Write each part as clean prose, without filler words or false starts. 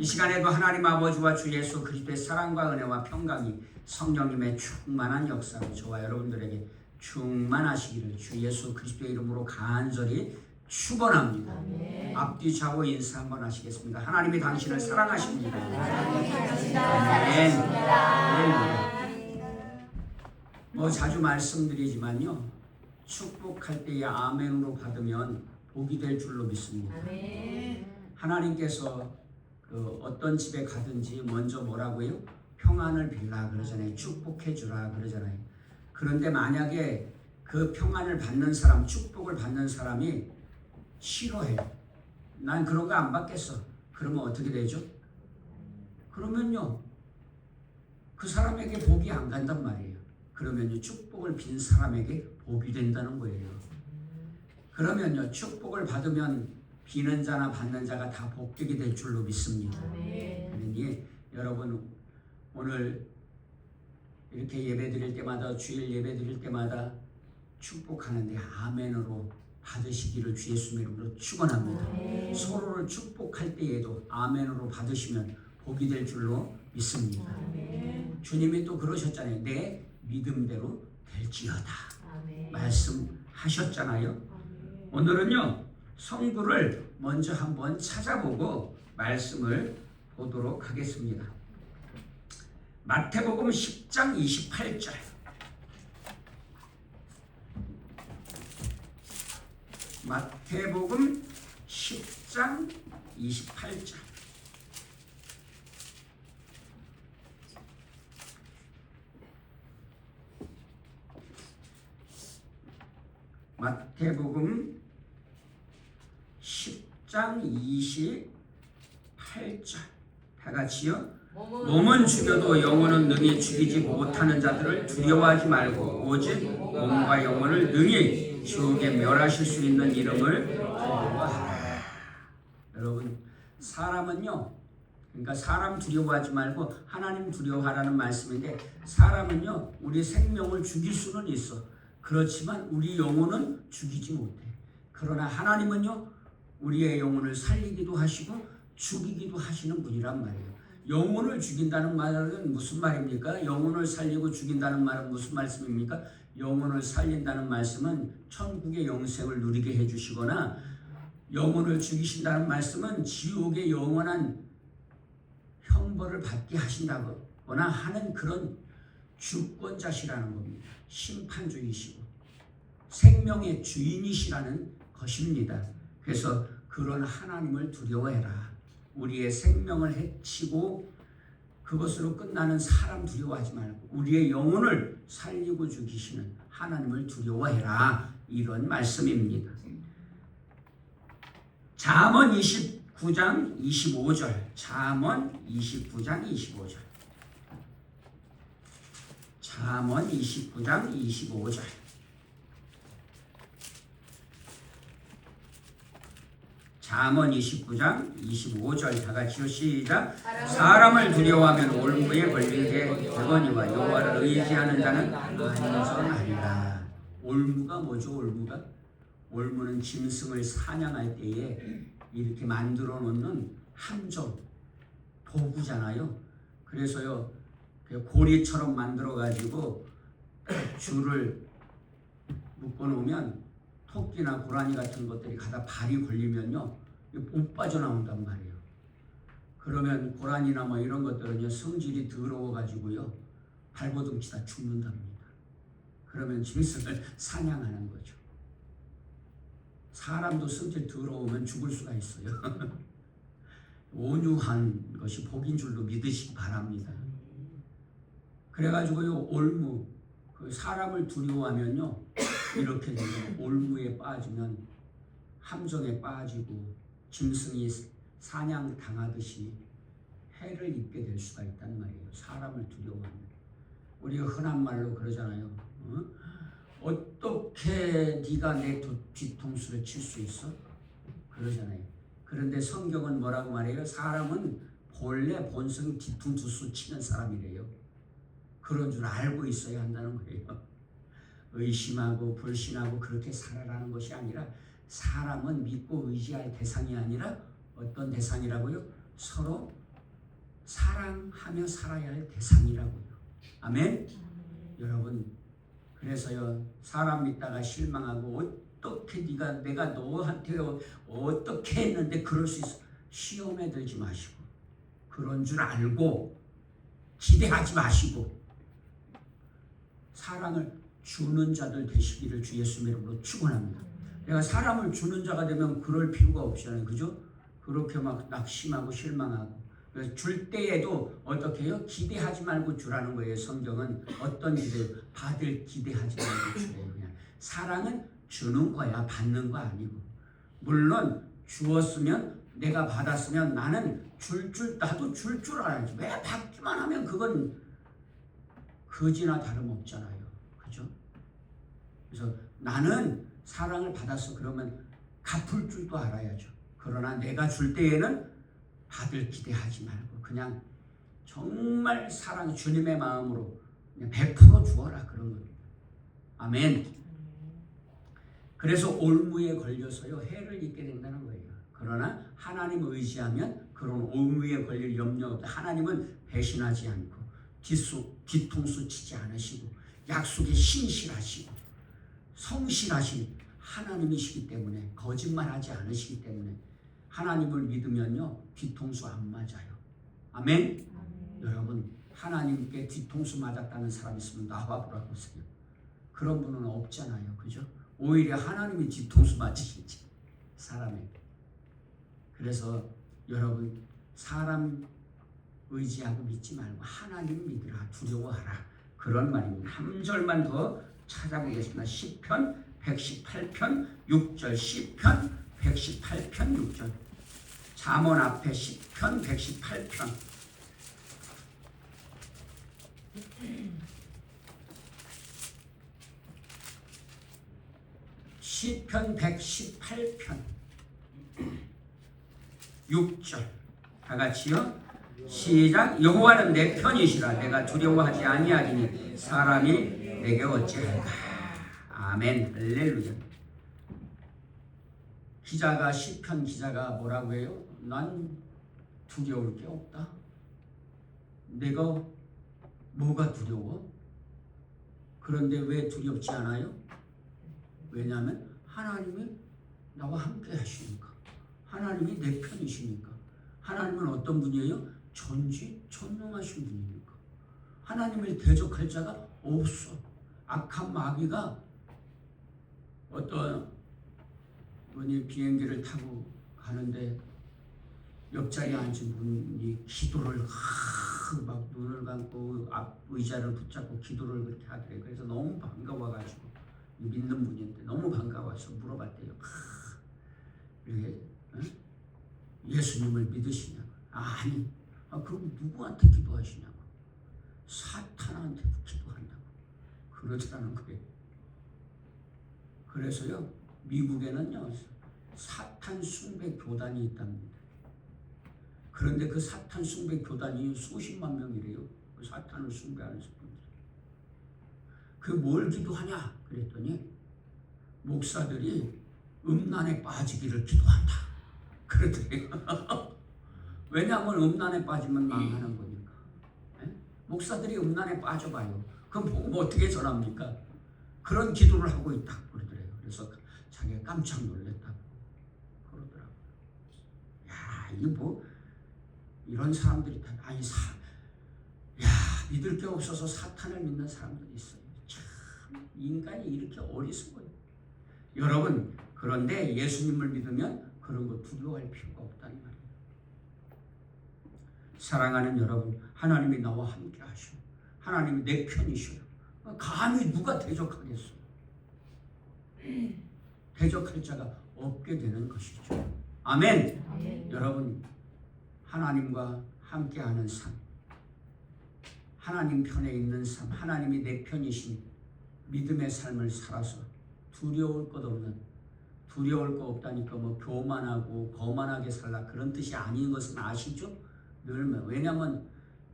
시간에도 하나님 아버지와 주 예수 그리스도의 사랑과 은혜와 평강이 성령님의 충만한 역사로 저와 여러분들에게 충만하시기를 주 예수 그리스도의 이름으로 간절히 축원합니다. 앞뒤 좌우 인사 한번 하시겠습니다. 하나님이 당신을 사랑하십니다. 아멘. 뭐 자주 말씀드리지만요, 축복할 때에 아멘으로 받으면 복이 될 줄로 믿습니다. 하나님께서 어떤 집에 가든지 먼저 뭐라고요? 평안을 빌라 그러잖아요. 축복해 주라 그러잖아요. 그런데 만약에 그 평안을 받는 사람, 축복을 받는 사람이 싫어해요. 난 그런 거 안 받겠어. 그러면 어떻게 되죠? 그러면요, 그 사람에게 복이 안 간단 말이에요. 그러면요, 축복을 빈 사람에게 복이 된다는 거예요. 그러면요, 축복을 받으면 비는 자나 받는 자가 다 복되게 될 줄로 믿습니다. 그러니 여러분, 오늘 이렇게 예배 드릴 때마다, 주일 예배 드릴 때마다 축복하는데 아멘으로 받으시기를 주 예수님의 이름으로 축원합니다. 서로를 축복할 때에도 아멘으로 받으시면 복이 될 줄로 믿습니다. 주님이 또 그러셨잖아요. 내 믿음대로 될지어다 말씀하셨잖아요. 오늘은요, 성구를 먼저 한번 찾아보고 말씀을 보도록 하겠습니다. 마태복음 10장 28절. 마태복음 10장 28절. 마태복음 10장 28절. 다 같이요. 몸은 죽여도 영혼은 능히 죽이지 못하는 자들을 두려워하지 말고 오직 몸과 영혼을 능히 지옥에 멸하실 수 있는 이름을 두려워하라. 여러분, 사람은요, 그러니까 사람 두려워하지 말고 하나님 두려워하라는 말씀인데, 사람은요, 우리 생명을 죽일 수는 있어. 그렇지만 우리 영혼은 죽이지 못해. 그러나 하나님은요, 우리의 영혼을 살리기도 하시고 죽이기도 하시는 분이란 말이에요. 영혼을 죽인다는 말은 무슨 말입니까? 영혼을 살리고 죽인다는 말은 무슨 말씀입니까? 영혼을 살린다는 말씀은 천국의 영생을 누리게 해주시거나, 영혼을 죽이신다는 말씀은 지옥의 영원한 형벌을 받게 하신다거나 하는 그런 주권자시라는 겁니다. 심판주이시고 생명의 주인이시라는 것입니다. 그래서 그런 하나님을 두려워해라. 우리의 생명을 해치고 그것으로 끝나는 사람 두려워하지 말고 우리의 영혼을 살리고 죽이시는 하나님을 두려워해라. 이런 말씀입니다. 잠언 29장 25절. 잠언 29장 25절. 잠언 29장 25절. 잠언 29장 25절. 다 같이요. 시작. 사람을 두려워하면 올무에 걸리게 되거니와 여호와를 의지하는 자는 안전하리라. 올무가 뭐죠? 올무는 짐승을 사냥할 때에 이렇게 만들어 놓는 함정, 도구잖아요. 그래서요, 고리처럼 만들어 가지고 줄을 묶어 놓으면 토끼나 고라니 같은 것들이 가다 발이 걸리면요, 못 빠져나온단 말이에요. 그러면 고라니나 뭐 이런 것들은요, 성질이 더러워 가지고요, 발버둥 치다 죽는답니다. 그러면 짐승을 사냥하는 거죠. 사람도 성질 더러우면 죽을 수가 있어요. 온유한 것이 복인 줄로 믿으시기 바랍니다. 그래가지고요, 올무, 사람을 두려워하면요, 이렇게 되면 올무에 빠지면 함정에 빠지고 짐승이 사냥 당하듯이 해를 입게 될 수가 있단 말이에요. 사람을 두려워하면. 우리가 흔한 말로 그러잖아요. 어떻게 네가 내 뒤통수를 칠 수 있어? 그러잖아요. 그런데 성경은 뭐라고 말해요? 사람은 본래 본성 뒤통수 치는 사람이래요. 그런 줄 알고 있어야 한다는 거예요. 의심하고 불신하고 그렇게 살아가는 것이 아니라, 사람은 믿고 의지할 대상이 아니라 어떤 대상이라고요? 서로 사랑하며 살아야 할 대상이라고요. 아멘. 여러분, 그래서요, 사람 믿다가 실망하고 어떻게 내가 너한테 어떻게 했는데 그럴 수 있어. 시험에 들지 마시고 그런 줄 알고 기대하지 마시고 사랑을 주는 자들 되시기를 주 예수님 이름으로 축원합니다. 내가 사람을 주는 자가 되면 그럴 필요가 없잖아요. 그죠? 그렇게 막 낙심하고 실망하고. 그래서 줄 때에도 어떻게 해요? 기대하지 말고 주라는 거예요. 성경은 어떤 기대요? 받을 기대하지 말고 주래요. 그냥 사랑은 주는 거야, 받는 거 아니고. 물론 주었으면 내가 받았으면 나는 나도 줄 줄 알아야지. 왜 받기만 하면 그건 거지나 다름없잖아요. 그죠? 그래서 나는 사랑을 받았어. 그러면 갚을 줄도 알아야죠. 그러나 내가 줄 때에는 받을 기대하지 말고 그냥 정말 사랑 주님의 마음으로 그냥 100% 주어라 그런 겁니다. 아멘. 그래서 올무에 걸려서요 해를 입게 된다는 거예요. 그러나 하나님을 의지하면 그런 올무에 걸릴 염려 없다. 하나님은 배신하지 않고 뒤통수 치지 않으시고 약속에 신실하시고 성실하신 하나님이시기 때문에 거짓말하지 않으시기 때문에 하나님을 믿으면요 뒤통수 안 맞아요. 아멘. 여러분 하나님께 뒤통수 맞았다는 사람 있으면 나와보라 보세요. 그런 분은 없잖아요. 그죠? 오히려 하나님이 뒤통수 맞으시지 사람에게. 그래서 여러분 사람 의지하고 믿지 말고 하나님 믿으라 두려워하라 그런 말입니다. 한 절만 더 찾아보겠습니다. 시편 118편 6절 시편 118편 6절 잠언 앞에 시편 118편 시편 118편 6절 다 같이요. 시작. 여호와는 내 편이시라 내가 두려워하지 아니하리니 사람이 내게 어찌할까. 아멘. 할렐루야. 시편 기자가 뭐라고 해요? 난 두려울 게 없다. 내가 뭐가 두려워? 그런데 왜 두렵지 않아요? 왜냐하면 하나님이 나와 함께 하시니까. 하나님이 내 편이시니까. 하나님은 어떤 분이에요? 전지전능하신 분이니까. 하나님을 대적할 자가 없어. 악한 마귀가 어떤 분이 비행기를 타고 가는데 옆자리에 앉은 분이 기도를 막 눈을 감고 앞 의자를 붙잡고 기도를 그렇게 하더래요. 그래서 너무 반가워가지고 믿는 분인데 너무 반가워서 물어봤대요. 이렇게 예수님을 믿으시냐고. 아니. 그럼 누구한테 기도하시냐고. 사탄한테 기도한다고 그러더라는 거예요. 그래서요 미국에는요 사탄 숭배 교단이 있답니다. 그런데 그 사탄 숭배 교단이 수십만 명이래요. 그 사탄을 숭배하는 사람들. 그 뭘 기도하냐 그랬더니 목사들이 음란에 빠지기를 기도한다 그러더래요. 왜냐하면 음란에 빠지면 망하는 거니까. 목사들이 음란에 빠져봐요. 그럼 보고 어떻게 전합니까? 그런 기도를 하고 있다 그러더래요. 그래서 자기가 깜짝 놀랐다고 그러더라고요. 야, 이게 뭐 이런 사람들이 다 믿을 게 없어서 사탄을 믿는 사람들이 있어요. 참 인간이 이렇게 어리석어요. 여러분 그런데 예수님을 믿으면 그런 거 두려워할 필요가 없다는 말이에요. 사랑하는 여러분, 하나님이 나와 함께 하시고 하나님이 내 편이셔요. 감히 누가 대적하겠어? 대적할 자가 없게 되는 것이죠. 아멘. 아멘. 여러분 하나님과 함께하는 삶, 하나님 편에 있는 삶, 하나님이 내 편이신 믿음의 삶을 살아서 두려울 것 없다니까 뭐 교만하고 거만하게 살라 그런 뜻이 아닌 것은 아시죠? 왜냐하면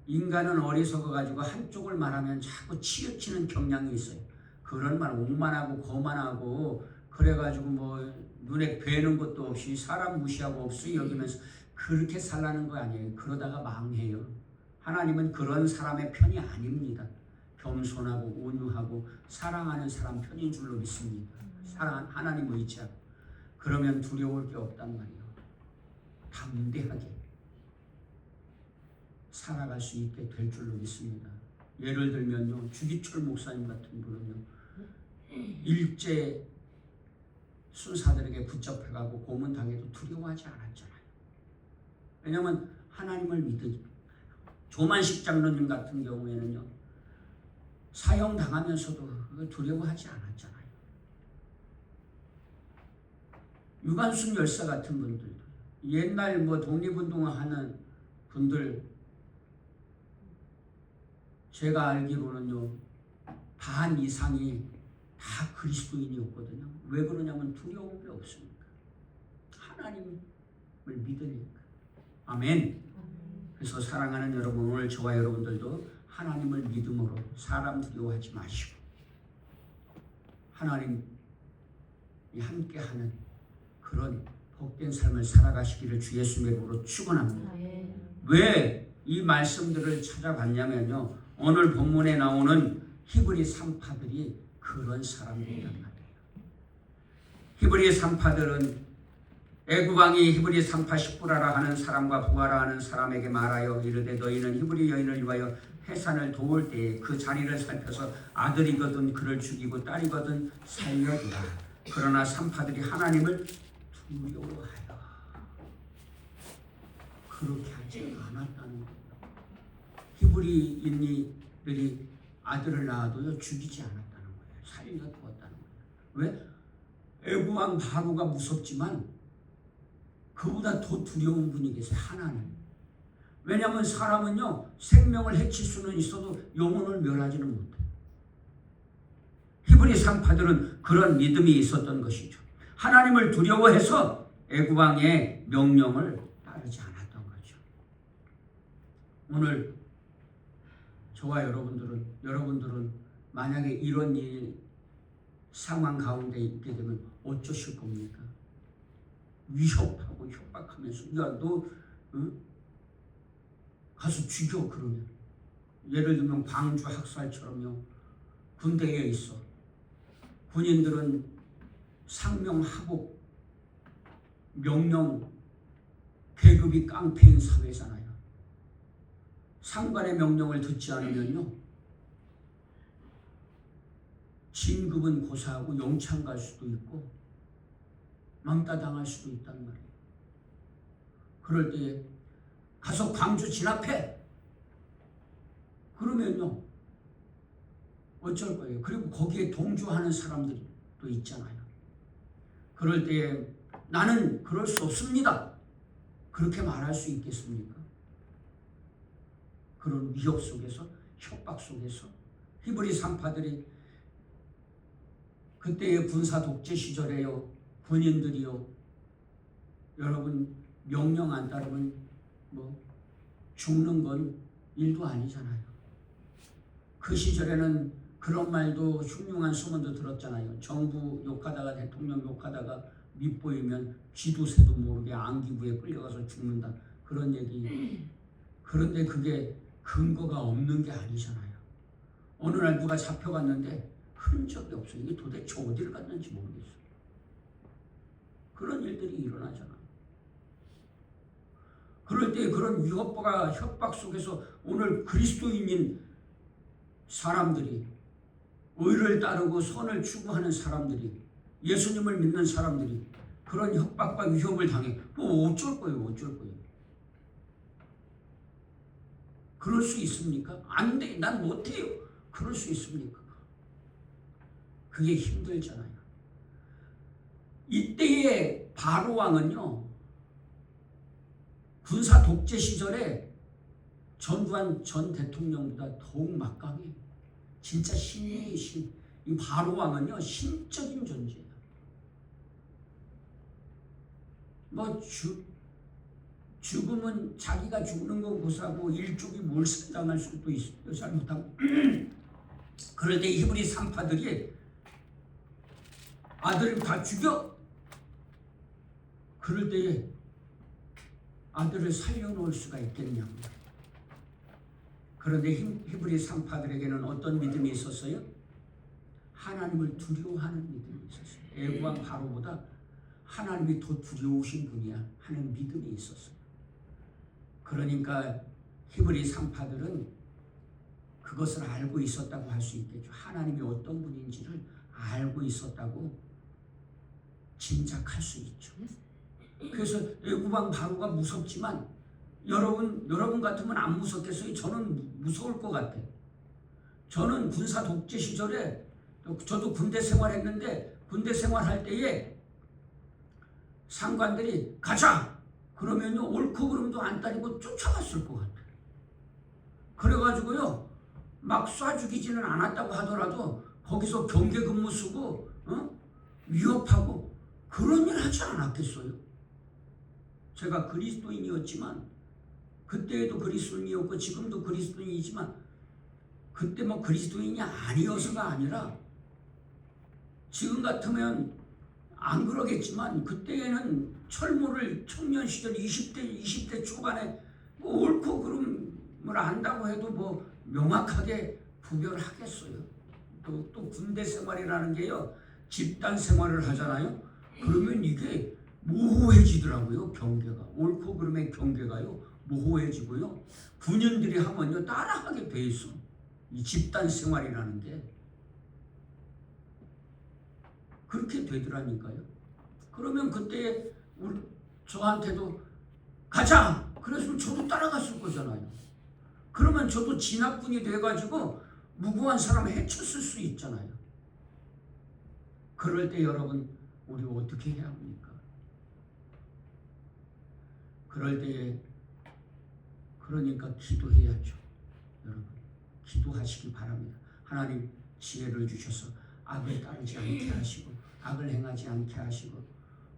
인간은 어리석어가지고 한쪽을 말하면 자꾸 치우치는 경향이 있어요. 그런 말 오만하고 거만하고 그래가지고 뭐 눈에 뵈는 것도 없이 사람 무시하고 없이 여기면서 그렇게 살라는 거 아니에요. 그러다가 망해요. 하나님은 그런 사람의 편이 아닙니다. 겸손하고 온유하고 사랑하는 사람 편인 줄로 믿습니다. 하나님 의지하고. 그러면 두려울 게 없단 말이에요. 담대하게 살아갈 수 있게 될 줄로 믿습니다. 예를 들면요, 주기철 목사님 같은 분은요, 일제 순사들에게 붙잡혀가고 고문당해도 두려워하지 않았잖아요. 왜냐하면 하나님을 믿으니까. 조만식 장로님 같은 경우에는요, 사형당하면서도 두려워하지 않았잖아요. 유관순 열사 같은 분들도 옛날 독립운동하는 분들 제가 알기로는요, 반 이상이 다 그리스도인이었거든요. 왜 그러냐면 두려운 게 없으니까. 하나님을 믿으니까. 아멘. 그래서 사랑하는 여러분, 오늘 저와 여러분들도 하나님을 믿음으로 사람 두려워하지 마시고 하나님이 함께하는 그런 복된 삶을 살아가시기를 주 예수님의 이름으로 축원합니다. 왜 이 말씀들을 찾아봤냐면요, 오늘 본문에 나오는 히브리 산파들이 그런 사람들이란 말이에요. 히브리 산파들은 애굽왕이 히브리 산파 십부라라 하는 사람과 부하라 하는 사람에게 말하여 이르되 너희는 히브리 여인을 위하여 해산을 도울 때에 그 자리를 살펴서 아들이거든 그를 죽이고 딸이거든 살려두라. 그러나 산파들이 하나님을 두려워하여 그렇게 하지 않았다는 거예요. 히브리인들이 아들을 낳아도요 죽이지 않았다는 거예요. 살려두었다는 거예요. 왜? 애굽왕 바로가 무섭지만 그보다 더 두려운 분이 계세요. 하나님. 왜냐하면 사람은요 생명을 해칠 수는 있어도 영혼을 멸하지는 못해요. 히브리 산파들은 그런 믿음이 있었던 것이죠. 하나님을 두려워해서 애굽왕의 명령을 따르지 않았던 거죠. 오늘 저와 여러분들은 만약에 이런 상황 가운데 있게 되면 어쩌실 겁니까? 위협하고 협박하면서 야 너 가서 죽여 그러면. 예를 들면 광주 학살처럼요, 군대에 있어 군인들은 상명하복 명령 계급이 깡패인 사회잖아요. 상관의 명령을 듣지 않으면요 진급은 고사하고 영창 갈 수도 있고 망따 당할 수도 있단 말이에요. 그럴 때 가서 광주 진압해 그러면요 어쩔 거예요. 그리고 거기에 동조하는 사람들이 또 있잖아요. 그럴 때 나는 그럴 수 없습니다 그렇게 말할 수 있겠습니까? 그런 위협 속에서, 협박 속에서 히브리 산파들이 그때의 군사 독재 시절에요, 군인들이요, 여러분 명령 안 따르면 죽는 건 일도 아니잖아요. 그 시절에는 그런 말도 흉흉한 소문도 들었잖아요. 정부 욕하다가, 대통령 욕하다가 밑보이면 쥐도 새도 모르게 안기부에 끌려가서 죽는다, 그런 얘기. 그런데 그게 근거가 없는 게 아니잖아요. 어느 날 누가 잡혀갔는데 흔적이 없어요. 이게 도대체 어디를 갔는지 모르겠어요. 그런 일들이 일어나잖아요. 그럴 때 그런 위협과 협박 속에서 오늘 그리스도인인 사람들이, 의를 따르고 선을 추구하는 사람들이, 예수님을 믿는 사람들이 그런 협박과 위협을 당해. 어쩔 거예요? 어쩔 거예요? 그럴 수 있습니까? 안 돼. 난 못해요. 그럴 수 있습니까? 그게 힘들잖아요. 이때의 바로 왕은요, 군사 독재 시절에 전두환 전 대통령보다 더욱 막강해요. 진짜 신이에요, 신. 이 바로 왕은요, 신적인 존재예요. 죽음은 자기가 죽는 거 고사하고 일족이 몰살당할 수도 있어요. 잘못하면. 그럴 때 히브리 산파들이 아들을 다 죽여. 그럴 때 아들을 살려놓을 수가 있겠냐고. 그런데 히브리 산파들에게는 어떤 믿음이 있었어요? 하나님을 두려워하는 믿음이 있었어요. 애국왕 바로보다 하나님이 더 두려우신 분이야 하는 믿음이 있었어요. 그러니까 히브리 산파들은 그것을 알고 있었다고 할 수 있겠죠. 하나님이 어떤 분인지를 알고 있었다고 짐작할 수 있죠. 그래서 애국왕 바로가 무섭지만 여러분 같으면 안 무섭겠어요? 저는 무서울 것 같아요. 저는 군사 독재 시절에 저도 군대 생활했는데 군대 생활할 때에 상관들이 가자! 그러면요 옳고 그름도 안 따지고 쫓아갔을 것 같아요. 그래가지고요 막 쏴 죽이지는 않았다고 하더라도 거기서 경계 근무 쓰고 위협하고 그런 일 하지 않았겠어요? 제가 그리스도인이었지만 그때에도 그리스도인이었고 지금도 그리스도인이지만 그때 뭐 그리스도인이 아니어서가 아니라 지금 같으면 안 그러겠지만 그때에는 철모를 청년 시절 20대 초반에 뭐 옳고 그름을 안다고 해도 뭐 명확하게 구별하겠어요. 또 군대 생활이라는 게요 집단 생활을 하잖아요. 그러면 이게 모호해지더라고요. 경계가 옳고 그름의 경계가요 모호해지고요. 군인들이 하면요 따라하게 돼 있어. 이 집단 생활이라는 게 그렇게 되더라니까요. 그러면 그때 저한테도 가자! 그랬으면 저도 따라갔을 거잖아요. 그러면 저도 진압군이 돼가지고 무고한 사람을 해쳤을 수 있잖아요. 그럴 때 여러분 우리 어떻게 해야 합니까? 그럴 때에 그러니까 기도해야죠. 여러분 기도하시기 바랍니다. 하나님 지혜를 주셔서 악을 따르지 않게 하시고 악을 행하지 않게 하시고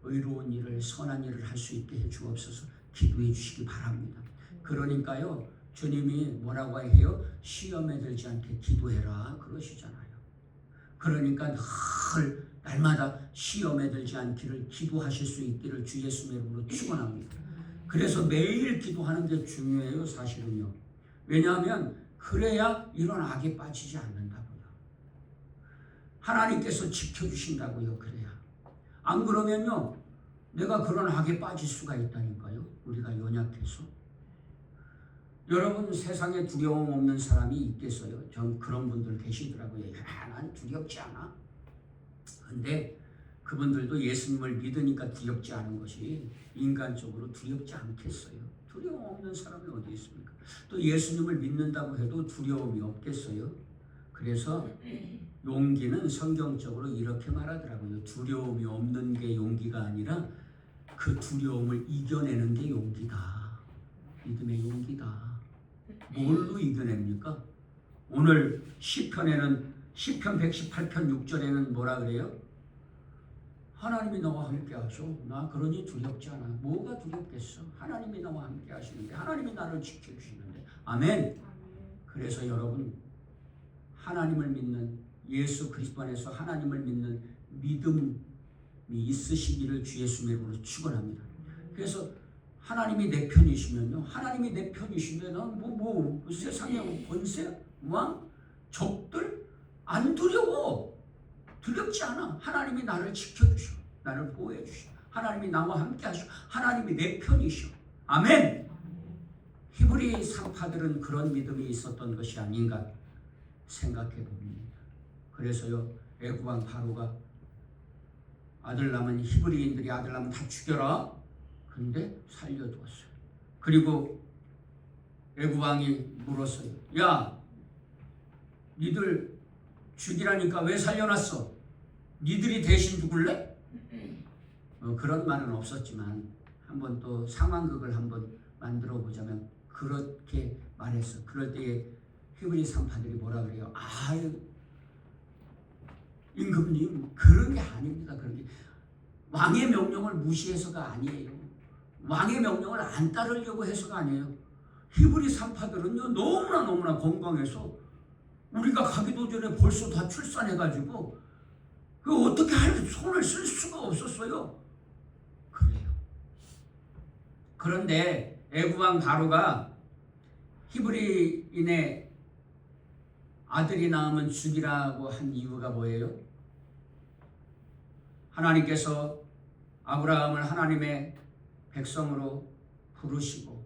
의로운 일을 선한 일을 할 수 있게 해 주옵소서. 기도해 주시기 바랍니다. 그러니까요 주님이 뭐라고 해요? 시험에 들지 않게 기도해라 그러시잖아요. 그러니까 늘 날마다 시험에 들지 않기를 기도하실 수 있기를 주 예수의 이름으로 축원합니다. 그래서 매일 기도하는 게 중요해요. 사실은요. 왜냐하면 그래야 이런 악에 빠지지 않는다고요. 하나님께서 지켜주신다고요. 그래야. 안 그러면요 내가 그런 악에 빠질 수가 있다니까요. 우리가 연약해서. 여러분 세상에 두려움 없는 사람이 있겠어요? 전 그런 분들 계시더라고요. 난 두렵지 않아. 근데 그분들도 예수님을 믿으니까 두렵지 않은 것이 인간적으로 두렵지 않겠어요? 두려움 없는 사람이 어디 있습니까? 또 예수님을 믿는다고 해도 두려움이 없겠어요? 그래서 용기는 성경적으로 이렇게 말하더라고요. 두려움이 없는 게 용기가 아니라 그 두려움을 이겨내는 게 용기다. 믿음의 용기다. 뭘로 이겨냅니까? 오늘 시편에는 시편 118편 6절에는 뭐라 그래요? 하나님이 너와 함께 하셔. 나 그러니 두렵지 않아. 뭐가 두렵겠어? 하나님이 나와 함께 하시는데 하나님이 나를 지켜주시는데. 아멘. 그래서 여러분 하나님을 믿는 예수 그리스도 안에서 하나님을 믿는 믿음이 있으시기를 주 예수님의 이름으로 축원합니다. 그래서 하나님이 내 편이시면요. 하나님이 내 편이신데 난 뭐 세상에 권세, 왕, 적들 안 두려워. 두렵지 않아. 하나님이 나를 지켜주셔. 나를 보호해 주셔. 하나님이 나와 함께 하셔. 하나님이 내 편이셔. 아멘. 히브리 산파들은 그런 믿음이 있었던 것이 아닌가 생각해 봅니다. 그래서요 애국왕 바로가 아들 낳으면 히브리인들이 아들 낳으면 다 죽여라. 근데 살려두었어요. 그리고 애국왕이 물었어요. 야, 니들 죽이라니까 왜 살려놨어? 니들이 대신 죽을래? 그런 말은 없었지만 한번 또 상황극을 한번 만들어 보자면 그렇게 말했어. 그럴 때에 히브리 산파들이 뭐라 그래요? 아유, 임금님 그런 게 아닙니다. 그런 게 왕의 명령을 무시해서가 아니에요. 왕의 명령을 안 따르려고 해서가 아니에요. 히브리 산파들은요 너무나 건강해서 우리가 가기도 전에 벌써 다 출산해가지고 그 어떻게 손을 쓸 수가 없었어요. 그래요. 그런데 애국왕 바로가 히브리인의 아들이 낳으면 죽이라고 한 이유가 뭐예요? 하나님께서 아브라함을 하나님의 백성으로 부르시고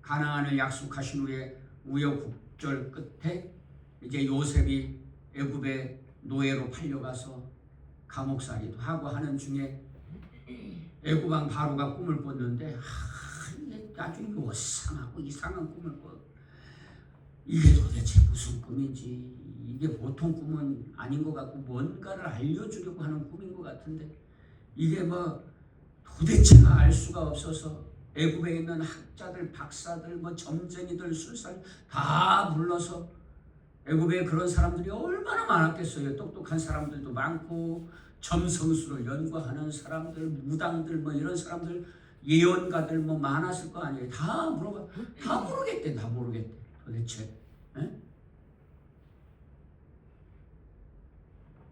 가나안을 약속하신 후에 우여곡절 끝에 이제 요셉이 애굽의 노예로 팔려가서 감옥살이도 하고 하는 중에 애굽 왕 바로가 꿈을 꿨는데 아주 요상하고 이상한 꿈을 꿔. 이게 도대체 무슨 꿈인지, 이게 보통 꿈은 아닌 것 같고 뭔가를 알려주려고 하는 꿈인 것 같은데 이게 뭐 도대체가 알 수가 없어서 애굽에 있는 학자들, 박사들, 뭐 점쟁이들, 술사들 다 불러서, 애굽에 그런 사람들이 얼마나 많았겠어요. 똑똑한 사람들도 많고 점성술을 연구하는 사람들, 무당들, 뭐 이런 사람들, 예언가들 뭐 많았을 거 아니에요. 다 물어봐. 다 모르겠대. 다 모르겠대. 도대체. 에?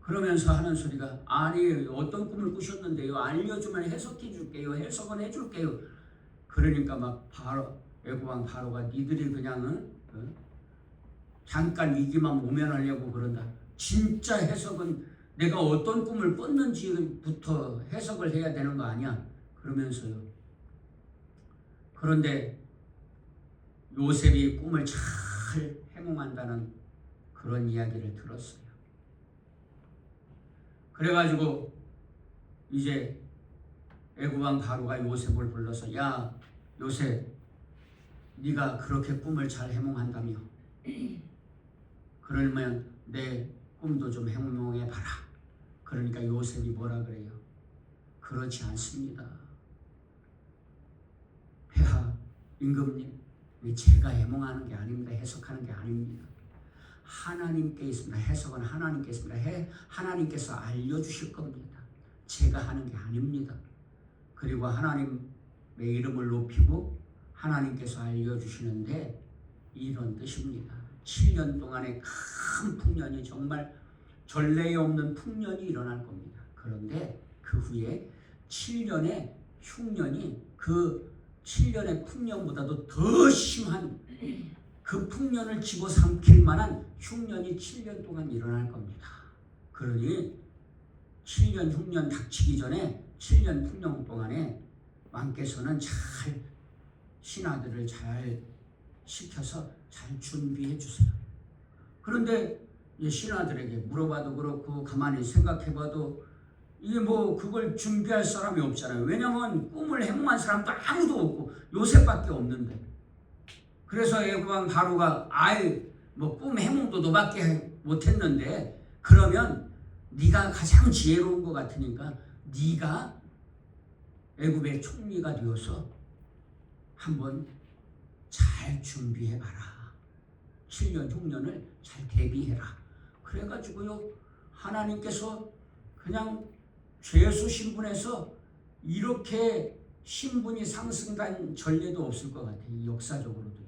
그러면서 하는 소리가, 아니 어떤 꿈을 꾸셨는데요, 알려주면 해석해 줄게요, 해석은 해 줄게요. 그러니까 막 바로 애굽 왕 바로가 니들이 그냥 잠깐 위기만 모면하려고 그런다. 진짜 해석은 내가 어떤 꿈을 꿨는지부터 해석을 해야 되는 거 아니야. 그러면서요. 그런데 요셉이 꿈을 잘 해몽한다는 그런 이야기를 들었어요. 그래가지고 이제 애굽 왕 바로가 요셉을 불러서, 야 요셉, 네가 그렇게 꿈을 잘 해몽한다며, 그러면 내 꿈도 좀 해몽해봐라. 그러니까 요셉이 뭐라 그래요? 그렇지 않습니다. 폐하 임금님, 제가 해몽하는 게 아닙니다. 해석하는 게 아닙니다. 하나님께 있습니다. 해석은 하나님께 있습니다. 하나님께서 알려주실 겁니다. 제가 하는 게 아닙니다. 그리고 하나님의 이름을 높이고 하나님께서 알려주시는데 이런 뜻입니다. 7년 동안의 큰 풍년이, 정말 전례에 없는 풍년이 일어날 겁니다. 그런데 그 후에 7년의 흉년이 그 7년의 풍년보다도 더 심한 그 풍년을 집어삼킬 만한 흉년이 7년 동안 일어날 겁니다. 그러니 7년 흉년 닥치기 전에 7년 풍년 동안에 왕께서는 잘 신하들을 잘 시켜서 잘 준비해 주세요. 그런데 신하들에게 물어봐도 그렇고 가만히 생각해봐도 이게 뭐 그걸 준비할 사람이 없잖아요. 왜냐하면 꿈을 해몽한 사람도 아무도 없고 요셉밖에 없는데. 그래서 애굽 왕 바로가 뭐 꿈 해몽도 너밖에 못했는데 그러면 네가 가장 지혜로운 것 같으니까 네가 애굽의 총리가 되어서 한번 잘 준비해봐라. 7년 흉년을 잘 대비해라. 그래가지고요, 하나님께서 그냥 죄수 신분에서 이렇게 신분이 상승된 전례도 없을 것 같아요. 역사적으로도.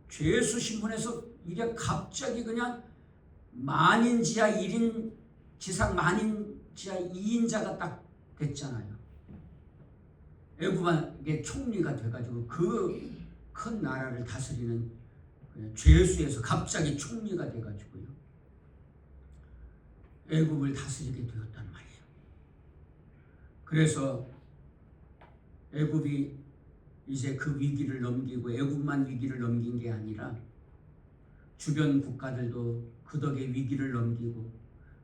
죄수 신분에서 이게 갑자기 그냥 만인지하 1인 지상 만인지하 2인자가 딱 됐잖아요. 애굽의 총리가 돼가지고 그 큰 나라를 다스리는 죄수에서 갑자기 총리가 돼가지고요, 애굽을 다스리게 되었단 말이에요. 그래서 애굽이 이제 그 위기를 넘기고, 애굽만 위기를 넘긴 게 아니라 주변 국가들도 그 덕에 위기를 넘기고,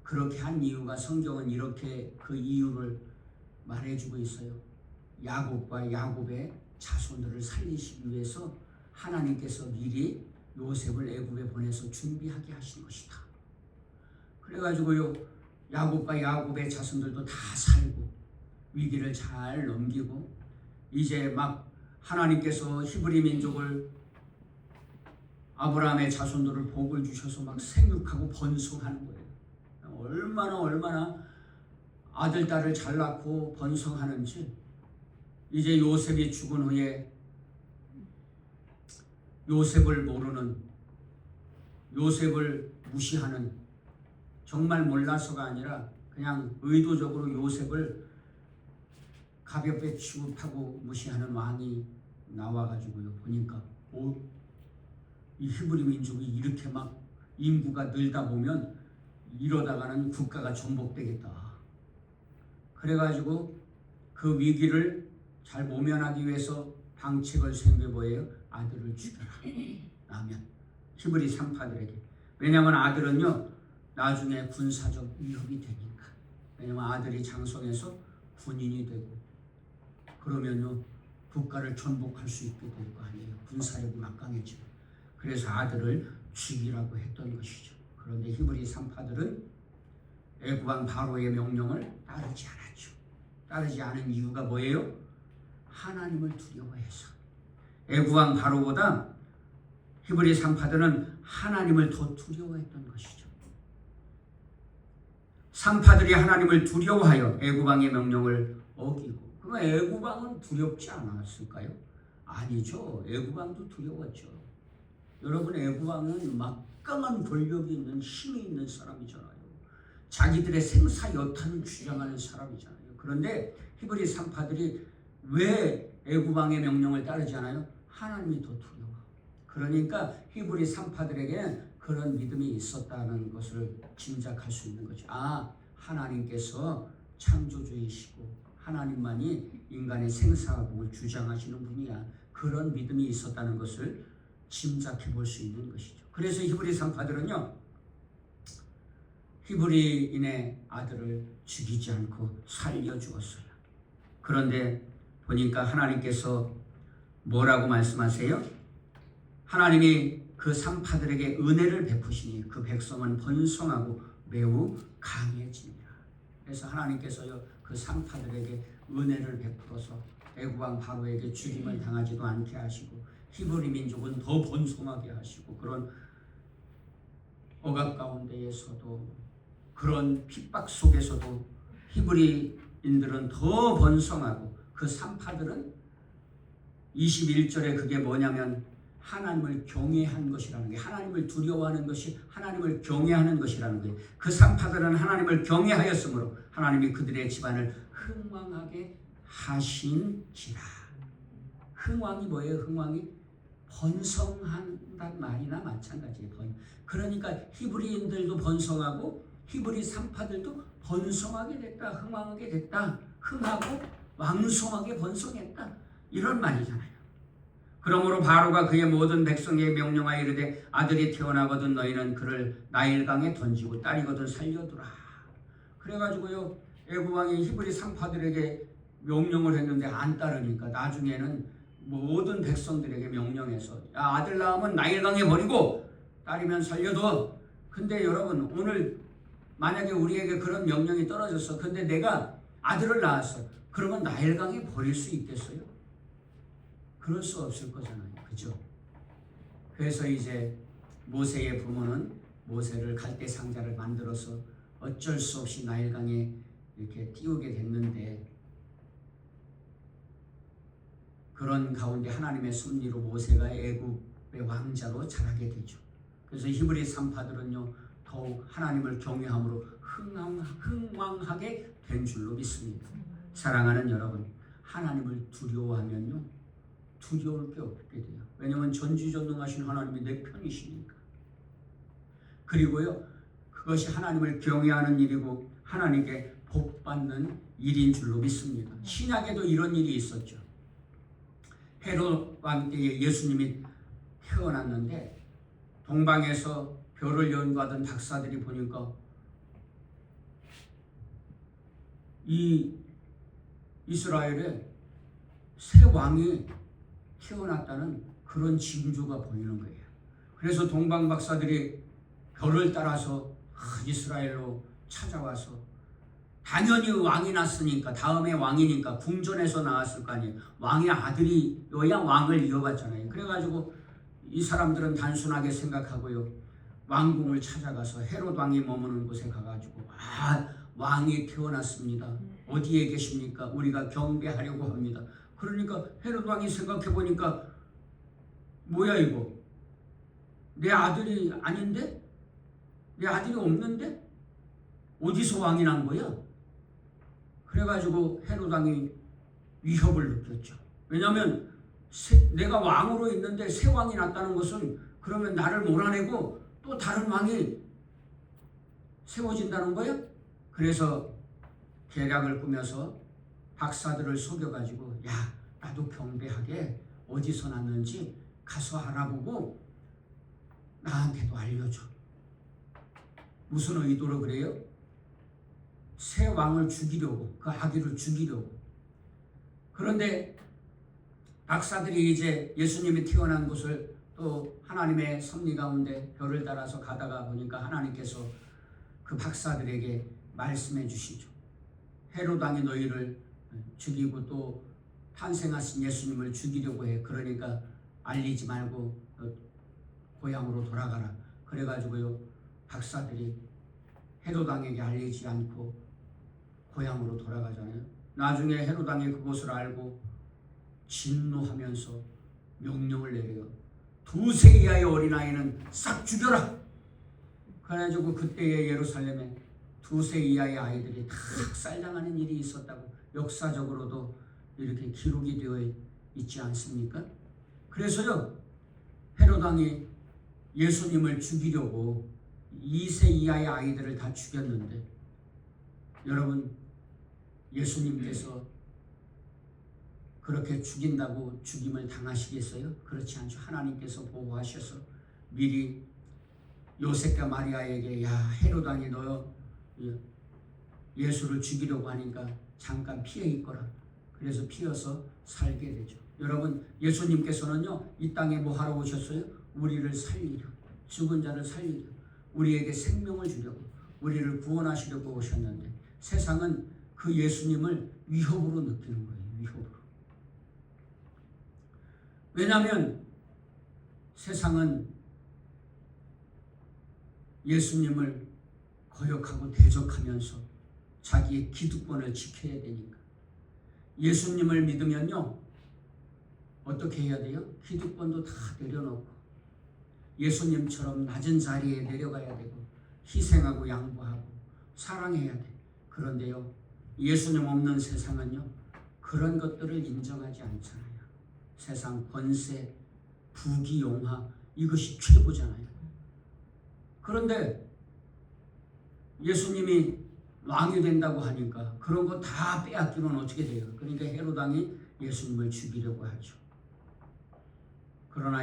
그렇게 한 이유가 성경은 이렇게 그 이유를 말해주고 있어요. 야곱과 야곱의 자손들을 살리시기 위해서 하나님께서 미리 요셉을 애굽에 보내서 준비하게 하신 것이다. 그래가지고요, 야곱과 야곱의 자손들도 다 살고 위기를 잘 넘기고, 이제 막 하나님께서 히브리 민족을, 아브라함의 자손들을 복을 주셔서 막 생육하고 번성하는 거예요. 얼마나 아들, 딸을 잘 낳고 번성하는지. 이제 요셉이 죽은 후에 요셉을 모르는, 요셉을 무시하는, 정말 몰라서가 아니라 그냥 의도적으로 요셉을 가볍게 취급하고 무시하는 왕이 나와가지고요, 보니까 이 히브리 민족이 이렇게 막 인구가 늘다 보면 이러다가는 국가가 전복되겠다. 그래가지고 그 위기를 잘 모면하기 위해서 방책을 세운 게 뭐예요? 아들을 죽여라. 라면 히브리 산파들에게. 왜냐하면 아들은요 나중에 군사적 위협이 되니까. 왜냐하면 아들이 장성해서 군인이 되고 그러면요 국가를 전복할 수 있게 될 거 아니에요. 군사력이 막강해지고. 그래서 아들을 죽이라고 했던 것이죠. 그런데 히브리 산파들은 애국왕 바로의 명령을 따르지 않았죠. 따르지 않은 이유가 뭐예요? 하나님을 두려워해서. 애국왕 바로보다 히브리 산파들은 하나님을 더 두려워했던 것이죠. 산파들이 하나님을 두려워하여 애국왕의 명령을 어기고. 그럼 애국왕은 두렵지 않았을까요? 아니죠. 애국왕도 두려웠죠. 여러분 애국왕은 막강한 권력이 있는 힘이 있는 사람이잖아요. 자기들의 생사여탄을 주장하는 사람이잖아요. 그런데 히브리 산파들이 왜 애국왕의 명령을 따르지 않아요? 하나님이 더 두려워. 그러니까 히브리 산파들에게는 그런 믿음이 있었다는 것을 짐작할 수 있는 거죠. 아, 하나님께서 창조주이시고 하나님만이 인간의 생사복을 주장하시는 분이야. 그런 믿음이 있었다는 것을 짐작해 볼 수 있는 것이죠. 그래서 히브리 산파들은요 히브리인의 아들을 죽이지 않고 살려주었어요. 그런데 보니까 하나님께서 뭐라고 말씀하세요? 하나님이 그 산파들에게 은혜를 베푸시니 그 백성은 번성하고 매우 강해집니다. 그래서 하나님께서요 그 산파들에게 은혜를 베풀어서 애국왕 바로에게 죽임을 당하지도 않게 하시고 히브리 민족은 더 번성하게 하시고 그런 억압 가운데에서도 그런 핍박 속에서도 히브리인들은 더 번성하고 그 산파들은 21절에 그게 뭐냐면 하나님을 경외한 것이라는 게 하나님을 두려워하는 것이 하나님을 경외하는 것이라는 거예요. 그 산파들은 하나님을 경외하였으므로 하나님이 그들의 집안을 흥왕하게 하신지라. 흥왕이 뭐예요? 흥왕이 번성한다는 말이나 마찬가지예요. 그러니까 히브리인들도 번성하고 히브리 산파들도 번성하게 됐다. 흥왕하게 됐다. 흥하고 왕성하게 번성했다. 이런 말이잖아요. 그러므로 바로가 그의 모든 백성에게 명령하여 이르되 아들이 태어나거든 너희는 그를 나일강에 던지고 딸이거든 살려두라. 그래가지고요 애국왕이 히브리 산파들에게 명령을 했는데 안 따르니까 나중에는 모든 백성들에게 명령해서 야, 아들 낳으면 나일강에 버리고 딸이면 살려둬. 근데 여러분 오늘 만약에 우리에게 그런 명령이 떨어졌어. 근데 내가 아들을 낳았어. 그러면 나일강에 버릴 수 있겠어요? 그럴 수 없을 거잖아요. 그죠? 그래서 이제 모세의 부모는 모세를 갈대 상자를 만들어서 어쩔 수 없이 나일강에 이렇게 띄우게 됐는데 그런 가운데 하나님의 섭리로 모세가 애굽의 왕자로 자라게 되죠. 그래서 히브리 산파들은요 더욱 하나님을 경외함으로 흥왕하게 된 줄로 믿습니다. 사랑하는 여러분, 하나님을 두려워하면요 두려울 게 없게 돼요. 왜냐하면 전지전능하신 하나님이 내 편이시니까. 그리고요 그것이 하나님을 경외하는 일이고 하나님께 복받는 일인 줄로 믿습니다. 신약에도 이런 일이 있었죠. 헤롯 왕 때에 예수님이 태어났는데 동방에서 별을 연구하던 박사들이 보니까 이 이스라엘에 새 왕이 태어났다는 그런 징조가 보이는 거예요. 그래서 동방 박사들이 별을 따라서 이스라엘로 찾아와서 당연히 왕이 났으니까 다음에 왕이니까 궁전에서 나왔을 거 아니에요. 왕의 아들이어야 왕을 이어갔잖아요. 그래가지고 이 사람들은 단순하게 생각하고요. 왕궁을 찾아가서 헤롯 왕이 머무는 곳에 가가지고 왕이 태어났습니다. 어디에 계십니까? 우리가 경배하려고 합니다. 그러니까 헤롯 왕이 생각해보니까 뭐야 이거? 내 아들이 아닌데? 내 아들이 없는데? 어디서 왕이 난 거야? 그래가지고 헤롯 왕이 위협을 느꼈죠. 왜냐하면 내가 왕으로 있는데 새 왕이 났다는 것은 그러면 나를 몰아내고 또 다른 왕이 세워진다는 거예요. 그래서 계략을 꾸며서 박사들을 속여가지고 야, 나도 경배하게 어디서 났는지 가서 알아보고 나한테도 알려줘. 무슨 의도로 그래요? 새 왕을 죽이려고, 그 아기를 죽이려고. 그런데 박사들이 이제 예수님이 태어난 곳을 또 하나님의 섭리 가운데 별을 따라서 가다가 보니까 하나님께서 그 박사들에게 말씀해 주시죠. 헤롯 왕이 너희를 죽이고 또 탄생하신 예수님을 죽이려고 해. 그러니까 알리지 말고 고향으로 돌아가라. 그래가지고요, 박사들이 헤롯 왕에게 알리지 않고 고향으로 돌아가잖아요. 나중에 헤롯 왕이 그것을 알고 진노하면서 명령을 내려요. 2세 이하의 어린아이는 싹 죽여라. 그래가지고 그때의 예루살렘에 2세 이하의 아이들이 다 학살당하는 일이 있었다고 역사적으로도 이렇게 기록이 되어 있지 않습니까? 그래서요, 헤롯 왕이 예수님을 죽이려고 2세 이하의 아이들을 다 죽였는데, 여러분, 예수님께서 그렇게 죽인다고 죽임을 당하시겠어요? 그렇지 않죠. 하나님께서 보호하셔서 미리 요셉과 마리아에게 야, 헤롯 왕이 너 예수를 죽이려고 하니까 잠깐 피해 있거라. 그래서 피어서 살게 되죠. 여러분, 예수님께서는요, 이 땅에 뭐 하러 오셨어요? 우리를 살리려, 죽은 자를 살리려, 우리에게 생명을 주려고, 우리를 구원하시려고 오셨는데 세상은 그 예수님을 위협으로 느끼는 거예요. 위협으로. 왜냐하면 세상은 예수님을 거역하고 대적하면서 자기의 기득권을 지켜야 되니까. 예수님을 믿으면요, 어떻게 해야 돼요? 기득권도 다 내려놓고 예수님처럼 낮은 자리에 내려가야 되고 희생하고 양보하고 사랑해야 돼. 그런데요, 예수님 없는 세상은요, 그런 것들을 인정하지 않잖아요. 세상 권세, 부귀, 영화, 이것이 최고잖아요. 그런데 예수님이 왕이 된다고 하니까 그런 거 다 빼앗기면 어떻게 돼요? 그러니까 헤롯 왕이 예수님을 죽이려고 하죠. 그러나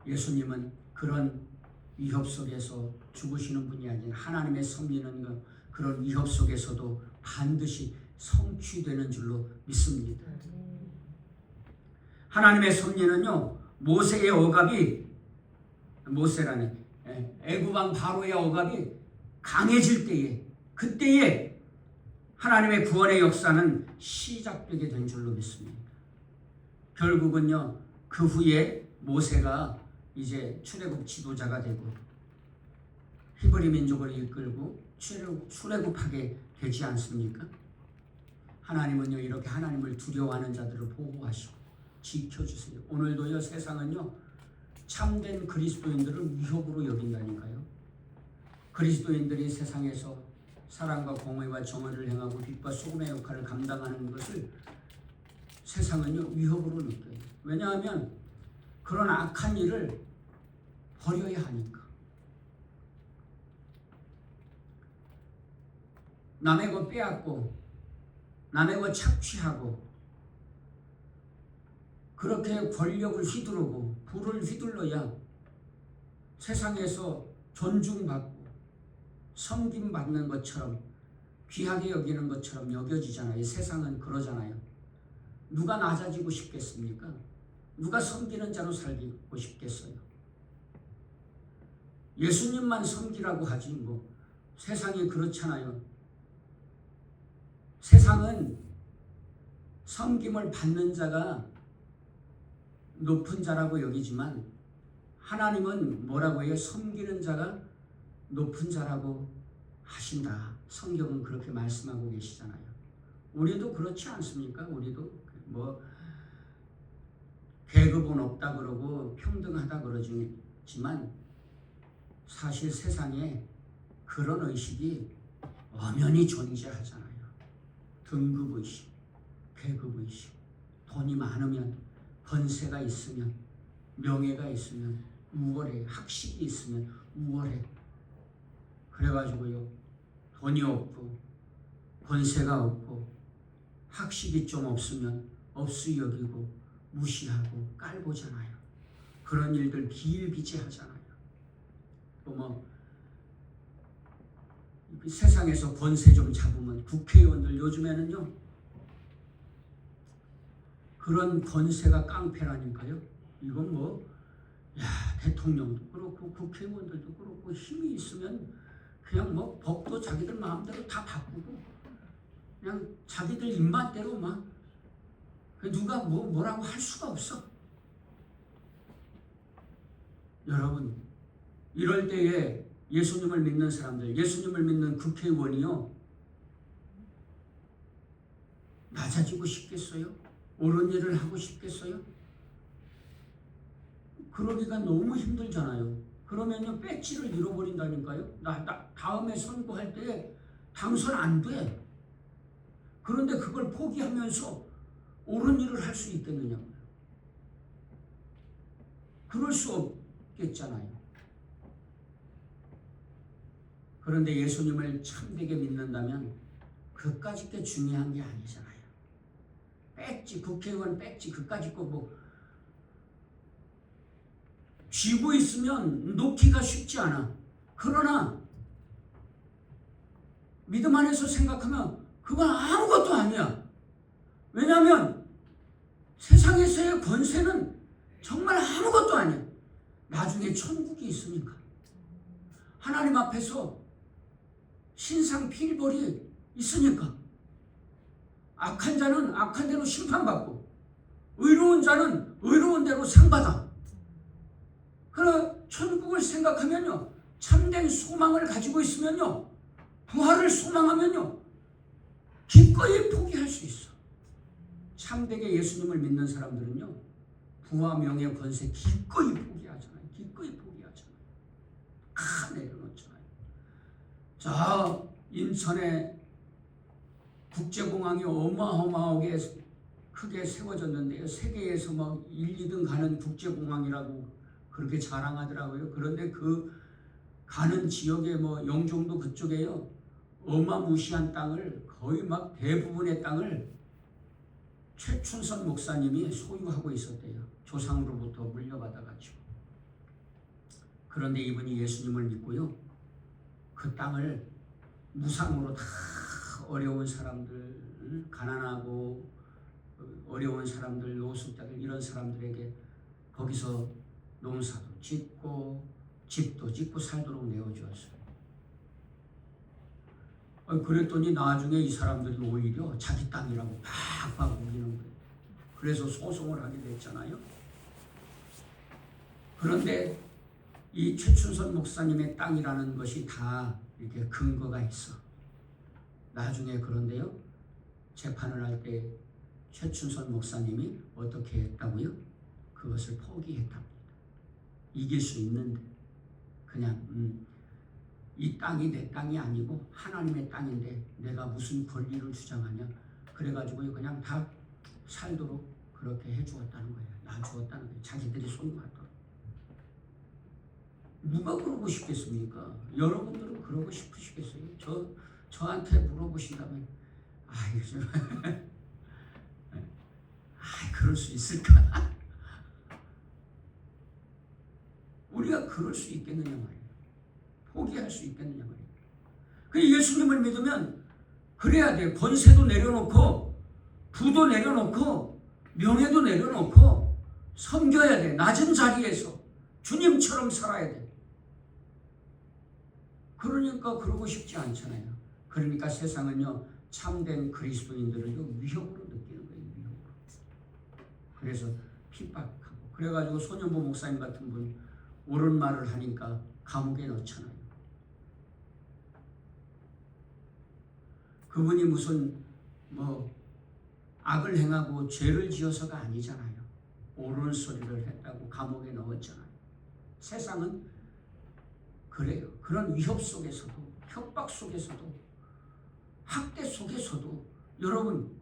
예수님은 그런 위협 속에서 죽으시는 분이 아니라 하나님의 섭리는 그런 위협 속에서도 반드시 성취되는 줄로 믿습니다. 하나님의 섭리는요, 모세의 억압이, 모세라니 애굽 왕 바로의 억압이 강해질 때에, 그때에 하나님의 구원의 역사는 시작되게 된 줄로 믿습니다. 결국은요, 그 후에 모세가 이제 출애굽 지도자가 되고 히브리 민족을 이끌고 출애굽하게 되지 않습니까? 하나님은요, 이렇게 하나님을 두려워하는 자들을 보호하시고 지켜주세요. 오늘도요, 세상은요, 참된 그리스도인들을 위협으로 여긴다니까요. 그리스도인들이 세상에서 사랑과 공의와 정의를 행하고 빛과 소금의 역할을 감당하는 것을 세상은요, 위협으로 느껴요. 왜냐하면 그런 악한 일을 버려야 하니까. 남의 것 빼앗고 남의 것 착취하고 그렇게 권력을 휘두르고 부를 휘둘러야 세상에서 존중받고 섬김받는 것처럼 귀하게 여기는 것처럼 여겨지잖아요. 세상은 그러잖아요. 누가 낮아지고 싶겠습니까? 누가 섬기는 자로 살고 싶겠어요? 예수님만 섬기라고 하지 뭐. 세상이 그렇잖아요. 세상은 섬김을 받는 자가 높은 자라고 여기지만 하나님은 뭐라고 해요? 섬기는 자가 높은 자라고 하신다. 성경은 그렇게 말씀하고 계시잖아요. 우리도 그렇지 않습니까? 우리도 뭐 계급은 없다 그러고 평등하다 그러지만 사실 세상에 그런 의식이 엄연히 존재하잖아요. 등급의식, 계급의식, 돈이 많으면, 권세가 있으면, 명예가 있으면 우월해. 학식이 있으면 우월해. 그래가지고요, 돈이 없고 권세가 없고 학식이 좀 없으면 없이 여기고 무시하고 깔보잖아요. 그런 일들 비일비재하잖아요. 또 뭐 세상에서 권세 좀 잡으면 국회의원들 요즘에는요, 그런 권세가 깡패라니까요. 이건 뭐, 야, 대통령도 그렇고 국회의원들도 그렇고 힘이 있으면 그냥 뭐 법도 자기들 마음대로 다 바꾸고 그냥 자기들 입맛대로 막 누가 뭐라고 할 수가 없어. 여러분, 이럴 때에 예수님을 믿는 사람들, 예수님을 믿는 국회의원이요, 낮아지고 싶겠어요? 옳은 일을 하고 싶겠어요? 그러기가 너무 힘들잖아요. 그러면요, 배지를 잃어버린다니까요. 다음에 선거할 때 당선 안 돼. 그런데 그걸 포기하면서 옳은 일을 할 수 있겠느냐고요. 그럴 수 없겠잖아요. 그런데 예수님을 참되게 믿는다면 그까짓 게 중요한 게 아니잖아요. 배지, 국회의원 배지 그까짓 거 뭐 쥐고 있으면 놓기가 쉽지 않아. 그러나 믿음 안에서 생각하면 그건 아무것도 아니야. 왜냐하면 세상에서의 권세는 정말 아무것도 아니야. 나중에 천국이 있으니까. 하나님 앞에서 신상 필벌이 있으니까. 악한 자는 악한 대로 심판받고 의로운 자는 의로운 대로 상받아. 그러나 천국을 생각하면요, 참된 소망을 가지고 있으면요, 부활을 소망하면요, 기꺼이 포기할 수 있어. 참되게 예수님을 믿는 사람들은요, 부와 명예 권세 기꺼이 포기하잖아요. 기꺼이 포기하잖아요. 다 내려놓잖아요. 자, 인천에 국제공항이 어마어마하게 크게 세워졌는데요. 세계에서 막 1, 2등 가는 국제공항이라고 그렇게 자랑하더라고요. 그런데 그 가는 지역에 뭐 영종도 그쪽에요, 어마무시한 땅을, 거의 막 대부분의 땅을 최춘선 목사님이 소유하고 있었대요. 조상으로부터 물려받아가지고. 그런데 이분이 예수님을 믿고요, 그 땅을 무상으로 다 어려운 사람들, 가난하고 어려운 사람들, 노숙자들, 이런 사람들에게 거기서 농사도 짓고 집도 짓고 살도록 내어주었어요. 그랬더니 나중에 이 사람들이 오히려 자기 땅이라고 팍팍 우기는 거예요. 그래서 소송을 하게 됐잖아요. 그런데 이 최춘선 목사님의 땅이라는 것이 다 이렇게 근거가 있어. 나중에 그런데요, 재판을 할 때 최춘선 목사님이 어떻게 했다고요? 그것을 포기했답니다. 이길 수 있는데 그냥 이 땅이 내 땅이 아니고 하나님의 땅인데 내가 무슨 권리를 주장하냐. 그래가지고 그냥 다 살도록 그렇게 해주었다는 거예요. 놔주었다는 거예요. 자기들이 손놓았도록. 누가 그러고 싶겠습니까? 여러분들은 그러고 싶으시겠어요? 저한테 물어보신다면 그럴 수 있을까? 우리가 그럴 수 있겠느냐 말이에요. 포기할 수 있겠느냐 말이에요. 그 예수님을 믿으면 그래야 돼. 권세도 내려놓고 부도 내려놓고 명예도 내려놓고 섬겨야 돼. 낮은 자리에서 주님처럼 살아야 돼. 그러니까 그러고 싶지 않잖아요. 그러니까 세상은요, 참된 그리스도인들을 위협으로 느끼는 거예요. 위협으로. 그래서 핍박하고. 그래가지고 손연보 목사님 같은 분 옳은 말을 하니까 감옥에 넣잖아요. 그분이 무슨 악을 행하고 죄를 지어서가 아니잖아요. 옳은 소리를 했다고 감옥에 넣었잖아요. 세상은 그래요. 그런 위협 속에서도, 협박 속에서도, 학대 속에서도 여러분,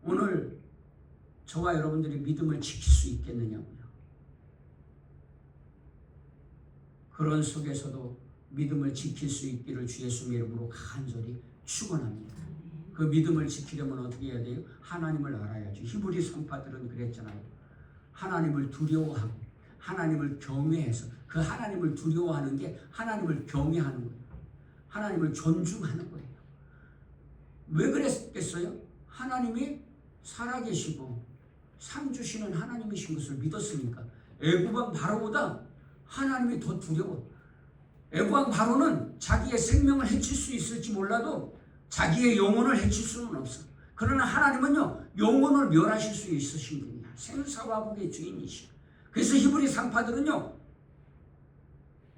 오늘 저와 여러분들이 믿음을 지킬 수 있겠느냐고요. 그런 속에서도 믿음을 지킬 수 있기를 주 예수님의 이름으로 간절히 축원합니다. 그 믿음을 지키려면 어떻게 해야 돼요? 하나님을 알아야죠. 히브리 선파들은 그랬잖아요. 하나님을 두려워하고 하나님을 경외해서, 그 하나님을 두려워하는 게 하나님을 경외하는 거예요. 하나님을 존중하는 거예요. 왜 그랬겠어요? 하나님이 살아계시고 상 주시는 하나님이신 것을 믿었으니까. 애굽왕 바로보다 하나님이 더 두려워. 애굽왕 바로는 자기의 생명을 해칠 수 있을지 몰라도 자기의 영혼을 해칠 수는 없어. 그러나 하나님은요, 영혼을 멸하실 수 있으신 분이야. 생사화복의 주인이시야. 그래서 히브리 상파들은요,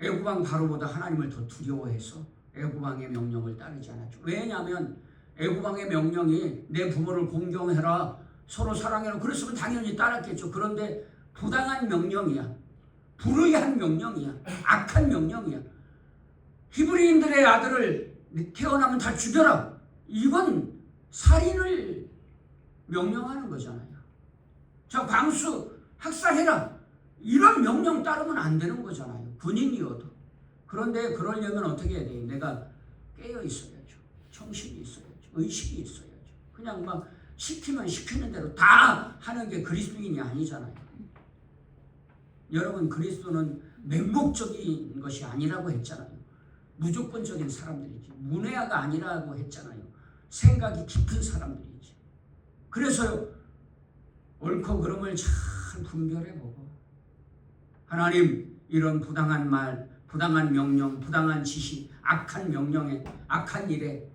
애굽왕 바로보다 하나님을 더 두려워해서 애굽왕의 명령을 따르지 않았죠. 왜냐하면 애굽왕의 명령이 내 부모를 공경해라, 서로 사랑해라, 그랬으면 당연히 따랐겠죠. 그런데 부당한 명령이야. 불의한 명령이야. 악한 명령이야. 히브리인들의 아들을 태어나면 다 죽여라. 이건 살인을 명령하는 거잖아요. 자, 광수 학살해라. 이런 명령 따르면 안 되는 거잖아요. 군인이어도. 그런데 그러려면 어떻게 해야 돼요? 내가 깨어 있어야죠. 정신이 있어야죠. 의식이 있어야죠. 그냥 막 시키면 시키는 대로 다 하는 게 그리스도인이 아니잖아요. 여러분, 그리스도는 맹목적인 것이 아니라고 했잖아요. 무조건적인 사람들이지. 문외아가 아니라고 했잖아요. 생각이 깊은 사람들이지. 그래서요, 옳고 그름을 잘 분별해보고, 하나님, 이런 부당한 말, 부당한 명령, 부당한 지시, 악한 명령에, 악한 일에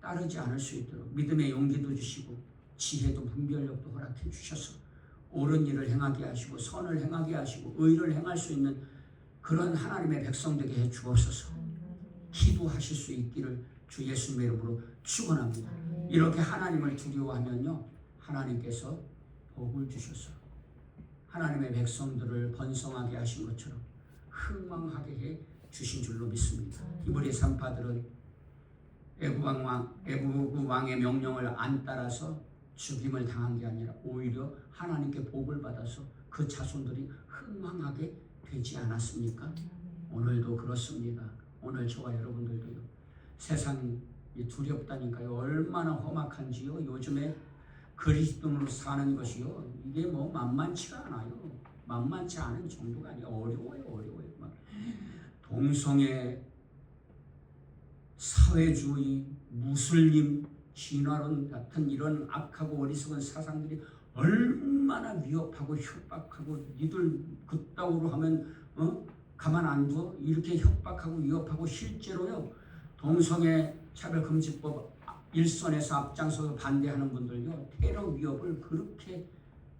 따르지 않을 수 있도록 믿음의 용기도 주시고 지혜도 분별력도 허락해 주셔서 옳은 일을 행하게 하시고 선을 행하게 하시고 의를 행할 수 있는 그런 하나님의 백성 되게 해 주옵소서. 기도하실 수 있기를 주 예수님의 이름으로 축원합니다. 이렇게 하나님을 두려워하면요, 하나님께서 복을 주셔서 하나님의 백성들을 번성하게 하신 것처럼 흥망하게 해 주신 줄로 믿습니다. 히브리 산파들은 애굽 왕의 명령을 안 따라서 죽임을 당한 게 아니라 오히려 하나님께 복을 받아서 그 자손들이 흥망하게 되지 않았습니까? 오늘도 그렇습니다. 오늘 저와 여러분들도요, 세상이 두렵다니까요. 얼마나 험악한지요. 요즘에 그리스도인으로 사는 것이요, 이게 뭐 만만치가 않아요. 만만치 않은 정도가 아니에요. 어려워요. 막 동성애, 사회주의, 무슬림, 진화론 같은 이런 악하고 어리석은 사상들이 얼마나 위협하고 협박하고, 니들 그따구로 하면 가만 안 둬? 이렇게 협박하고 위협하고, 실제로요, 동성애 차별금지법 일선에서 앞장서서 반대하는 분들요, 테러 위협을 그렇게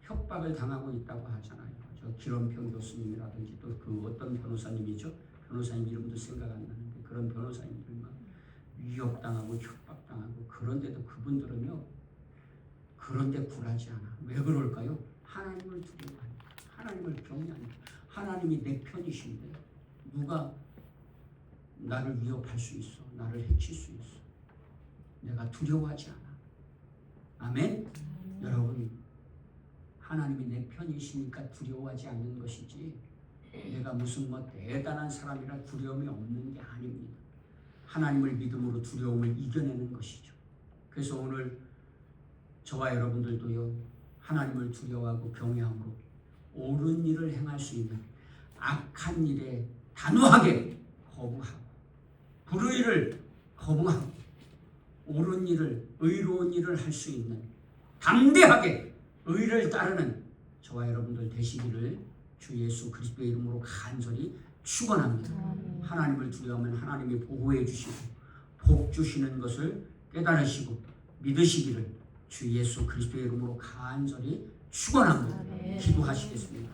협박을 당하고 있다고 하잖아요. 저 기ром평 교수님이라든지 또 그 어떤 변호사님이죠? 변호사님 이름도 생각 안 나는데 그런 변호사님들만 위협당하고 협박당하고, 그런데도 그분들은요, 그런데 굴하지 않아. 왜 그럴까요? 하나님을 두려워하니까, 하나님을 경외하니까. 하나님이 내 편이신데 누가 나를 위협할 수 있어? 나를 해칠 수 있어? 내가 두려워하지 않아. 아멘? 여러분, 하나님이 내 편이시니까 두려워하지 않는 것이지, 내가 무슨 뭐 대단한 사람이라 두려움이 없는 게 아닙니다. 하나님을 믿음으로 두려움을 이겨내는 것이죠. 그래서 오늘 저와 여러분들도요, 하나님을 두려워하고 경외함으로 옳은 일을 행할 수 있는, 악한 일에 단호하게 거부하고 불의를 거부하고 옳은 일을, 의로운 일을 할 수 있는, 담대하게 의를 따르는 저와 여러분들 되시기를 주 예수 그리스도의 이름으로 간절히 축원합니다. 하나님을 두려워하면 하나님이 보호해 주시고 복 주시는 것을 깨달으시고 믿으시기를 주 예수 그리스도의 이름으로 간절히 축원합니다. 기도하시겠습니다.